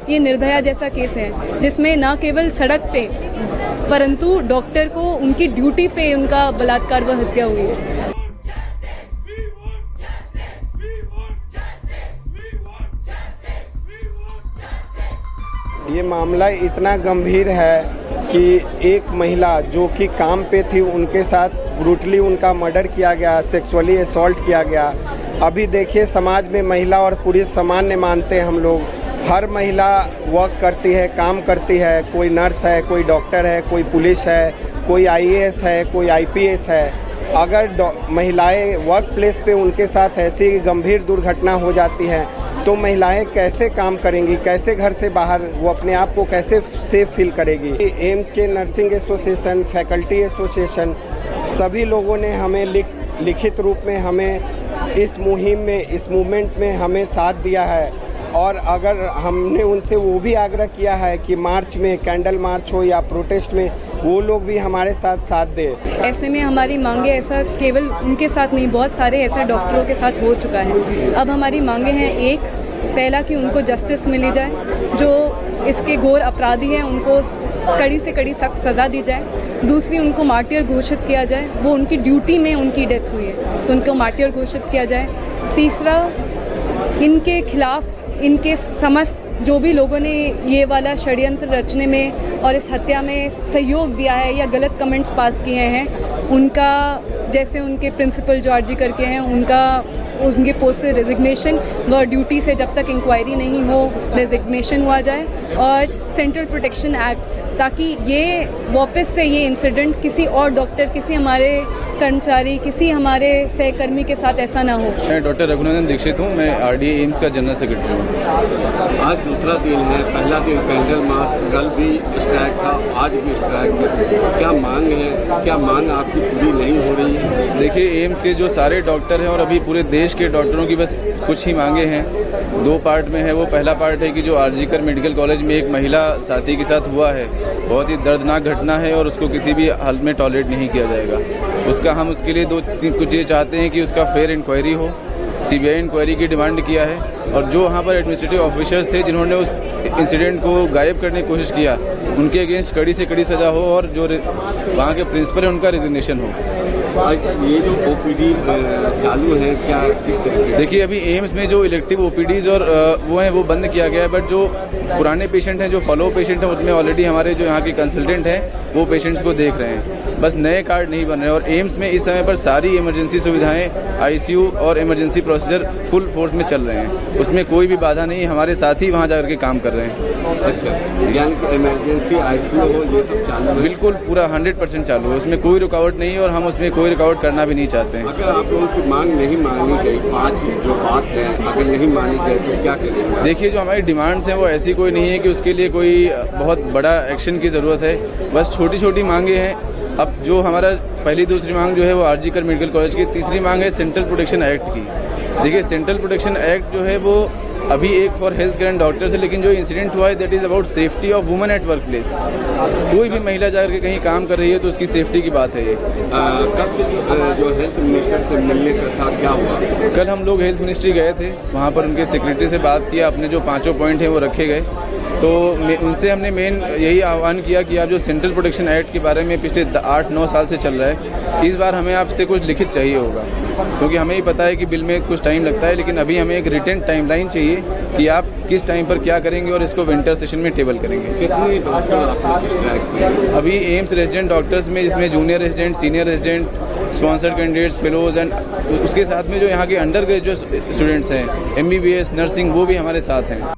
ये निर्भया जैसा केस है जिसमें न केवल सड़क पे परंतु डॉक्टर को उनकी ड्यूटी पे उनका बलात्कार व हत्या हुई है। ये मामला इतना गंभीर है कि एक महिला जो कि काम पे थी उनके साथ ब्रूटली उनका मर्डर किया गया, सेक्सुअली असॉल्ट किया गया। अभी देखिए समाज में महिला और पुरुष सामान्य मानते हैं हम लोग। हर महिला वर्क करती है, काम करती है, कोई नर्स है, कोई डॉक्टर है, कोई पुलिस है, कोई आईएएस है, कोई आईपीएस है। अगर महिलाएं वर्क प्लेस पे उनके साथ ऐसी गंभीर दुर्घटना हो जाती है तो महिलाएं कैसे काम करेंगी, कैसे घर से बाहर वो अपने आप को कैसे सेफ फील करेगी। एम्स के नर्सिंग एसोसिएशन, फैकल्टी एसोसिएशन सभी लोगों ने हमें लिखित रूप में हमें इस मुहिम में, इस मूवमेंट में हमें साथ दिया है। और अगर हमने उनसे वो भी आग्रह किया है कि मार्च में, कैंडल मार्च हो या प्रोटेस्ट में, वो लोग भी हमारे साथ दे। ऐसे में हमारी मांगे, ऐसा केवल उनके साथ नहीं, बहुत सारे ऐसे डॉक्टरों के साथ हो चुका है। अब हमारी मांगे हैं, एक, पहला कि उनको जस्टिस मिली जाए, जो इसके घोर अपराधी हैं उनको कड़ी से कड़ी सख्त सज़ा दी जाए। दूसरी, उनको मार्टियर घोषित किया जाए, वो उनकी ड्यूटी में उनकी डेथ हुई है तो उनको मार्टियर घोषित किया जाए। तीसरा, इनके खिलाफ इनके समस्त जो भी लोगों ने ये वाला षड्यंत्र रचने में और इस हत्या में सहयोग दिया है या गलत कमेंट्स पास किए हैं, उनका, जैसे उनके प्रिंसिपल जो आरजी करके हैं, उनके पोस्ट से रेजिग्नेशन व ड्यूटी से जब तक इंक्वायरी नहीं हो रेजिग्नेशन हुआ जाए। और सेंट्रल प्रोटेक्शन एक्ट, ताकि ये वापस से ये इंसिडेंट किसी और डॉक्टर, किसी हमारे कर्मचारी, किसी हमारे सहकर्मी के साथ ऐसा ना हो। मैं डॉक्टर रघुनंदन दीक्षित हूँ, मैं आरडीए एम्स का जनरल सेक्रेटरी हूँ। आज दूसरा दिन है, पहला दिन कैंडल मार्च, कल भी स्ट्राइक था, आज भी स्ट्राइक है। क्या मांग है, क्या मांग आपकी पूरी नहीं हो रही है? देखिए, एम्स के जो सारे डॉक्टर हैं और अभी पूरे देश के डॉक्टरों की बस कुछ ही मांगे हैं। दो पार्ट में है। वो पहला पार्ट है कि जो आरजीकर मेडिकल कॉलेज में एक महिला साथी के साथ हुआ है, बहुत ही दर्दनाक घटना है और उसको किसी भी हाल में टॉलरेट नहीं किया जाएगा। हम उसके लिए कुछ ये चाहते हैं कि उसका फेयर इंक्वायरी हो, सीबीआई इंक्वायरी की डिमांड किया है। और जो वहाँ पर एडमिनिस्ट्रेटिव ऑफिसर्स थे जिन्होंने उस इंसिडेंट को गायब करने की कोशिश किया, उनके अगेंस्ट कड़ी से कड़ी सज़ा हो और जो वहाँ के प्रिंसिपल है उनका रेजिग्नेशन हो। ये जो ओपीडी चालू है, क्या किस तरीके? देखिए, अभी एम्स में जो इलेक्टिव ओपीडीज और वो हैं वो बंद किया गया है, बट जो पुराने पेशेंट हैं, जो फॉलो पेशेंट हैं, उसमें ऑलरेडी हमारे जो यहाँ के कंसल्टेंट हैं वो पेशेंट्स को देख रहे हैं। बस नए कार्ड नहीं बन रहे हैं। और एम्स में इस समय पर सारी इमरजेंसी सुविधाएं, आईसीयू और इमरजेंसी प्रोसीजर फुल फोर्स में चल रहे हैं। उसमें कोई भी बाधा नहीं, हमारे साथी वहाँ जाकर के काम कर रहे हैं। अच्छा, यानी कि इमरजेंसी आईसीयू हो, ये सब चालू है? बिल्कुल, पूरा 100% चालू है, उसमें कोई रुकावट नहीं है और हम उसमें कोई रुकावट करना भी नहीं चाहते हैं। अगर आप लोगों की मांग नहीं मानी गई, 5 जो बात है, अगर नहीं मानी गई तो क्या करेंगे? देखिए, जो हमारी डिमांड्स हैं वो ऐसी कोई नहीं है कि उसके लिए कोई बहुत बड़ा एक्शन की ज़रूरत है। बस छोटी छोटी मांगे हैं। अब जो हमारा पहली दूसरी मांग जो है वो आरजीकर मेडिकल कॉलेज की, तीसरी मांग है सेंट्रल प्रोटेक्शन एक्ट की। देखिए, सेंट्रल प्रोटेक्शन एक्ट जो है वो अभी एक for health care and doctors है, लेकिन जो इंसिडेंट हुआ है that is about safety of women at work place. कोई भी महिला जाकर के कहीं काम कर रही है तो उसकी सेफ्टी की बात है ये। कब से जो हेल्थ मिनिस्टर से मिलने का था, क्या हुआ? कल हम लोग हेल्थ मिनिस्ट्री गए थे, वहाँ पर उनके सेक्रेटरी से बात किया, अपने जो 5 पॉइंट हैं वो रखे गए। तो उनसे हमने मेन यही आह्वान किया कि आप जो सेंट्रल प्रोटेक्शन एक्ट के बारे में पिछले 8-9 साल से चल रहा है, इस बार हमें आपसे कुछ लिखित चाहिए होगा, क्योंकि हमें ही पता है कि बिल में कुछ टाइम लगता है, लेकिन अभी हमें एक रिटन टाइमलाइन चाहिए कि आप किस टाइम पर क्या करेंगे और इसको विंटर सेशन में टेबल करेंगे। कितने डॉक्टर आपने स्ट्राइक किए? अभी एम्स रेजिडेंट डॉक्टर्स में, जिसमें junior resident, senior resident, sponsored candidates, fellows and उसके साथ में जो यहाँ के अंडर ग्रेजुएट स्टूडेंट्स हैं, MBBS, नर्सिंग, वो भी हमारे साथ हैं।